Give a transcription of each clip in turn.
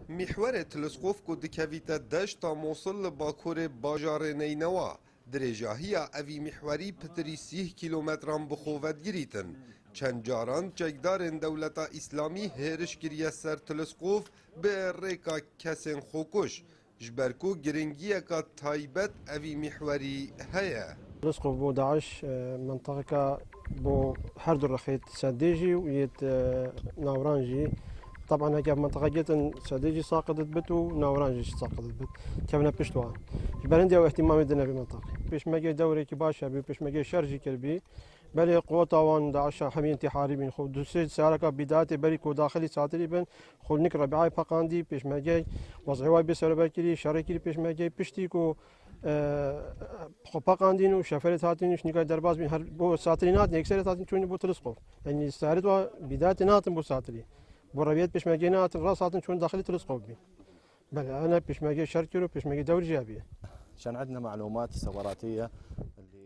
محور تلسقوف کو دکویت دشتا موصل باکور باجار نینوا درجاهی اوی محوری پتری 30 کیلومتران بخوت گریتن چند جاران چکدارن دولت اسلامی هرش گریه سر تلسقوف به ریکا کسین خوکش جبرکو گرنگیه که تایبت اوی محوری هیا تلسقوف بو داعش منطقة بو حرد الرخيت ساديجي ويت ناورانجي طبعا هكا منطقة جدا ساديجي ساقطت بت وناورانجي ساقطت بت كابنا بشتوان جبالندي او اهتمام دنا بمنطقة بيش ما جاي دوري كباشا بي بيش ما جاي شرجي كربي بلي قوة طوان داعش حمي انتحاري بين خو دوسيد ساركا بداية بلي كو داخلي ساتري بن خو نكرا بعاي فقاندي بيش ما جاي وضعي بسر باكري شاركي بيش ما جاي بشتي كو خو فقاندين وشفرت هاتين شنيكا درباز بين هر بو ساترينات نكسرت هاتين شوني بو تلسقوف يعني سارت بداية ناتن بو ساتري بورابيت بيشماجينات الراسات شون داخلي تلسقوف بي بل انا بيشماجي شركرو بيشماجي دوري جابيه عشان عندنا معلومات استخباراتيه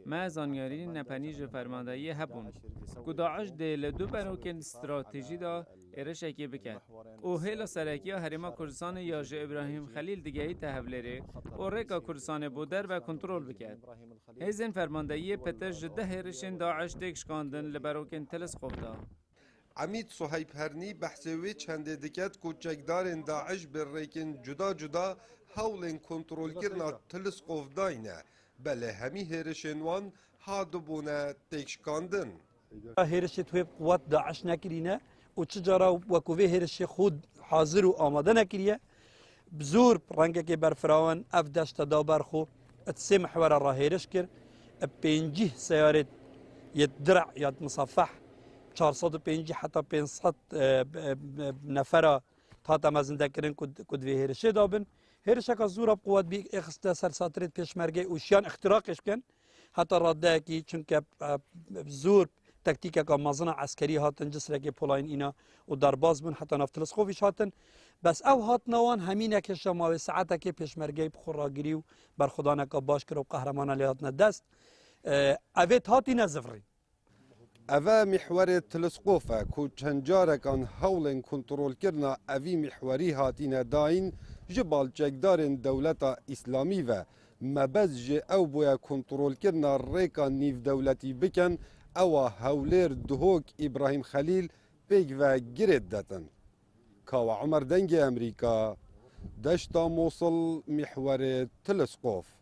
ما زانیاری نپنیج فرماندهی هبون که داعش دل دو بروکن استراتژی دا ارشکی بکن او هیلا سرکی هریما کردستان یاج ابراهیم خلیل دیگهی تحولره و ریکا کردستان بودر و کنترل بکن هیزن فرماندهی پتر جده هرشن داعش دکشکاندن لبروکن تلسقوف دا عمید صهیب هرنی بحثوی چند دکت کوچکدارن داعش برریکن جدا جدا هولن کنترل کرنا تلسقوف داینه بله همی هرشنوان هادبونه تکشکاندن هرشت توی قوات داعش نکرینه و چجارا وکوی هرش خود حاضر و آماده نکریه بزور رنگه که برفراون اف دشت دا برخو اتسي محور را هرش کر بینجی سیارت یه درع یا مصفح 450 حتی 500 نفر تا تمازن کرن کد وی هرشه دابن هرشه که زور قوت بی اخسته سر ساترت پیشمرگه اوشیان اختراقش کن حتی راده کی چونکه زور تکتیک که مازن عسکری هاتن جسر که پلاین اینا و درباز بن حتی نفتلس خوفیش هاتن بس او هات نوان همینه که شما ساعته که پیشمرگه بخوراگیری و بر خدا نکا باش کرد و قهرمان لیاتنا دست اوید هاتی نزفری اوه محور تلسقوفه کو چند جارکان هولن کنترول کرنا اوی محوری هاتین داین جبال چکدارن دولت اسلامی و مبز جه او بویا کنترول کرنا ریکا نیف دولتی بکن او هولیر دهوک ابراهیم خلیل پیگ و گرد داتن کاو عمر دنگ امریکا دشتا موصل محور تلسقوف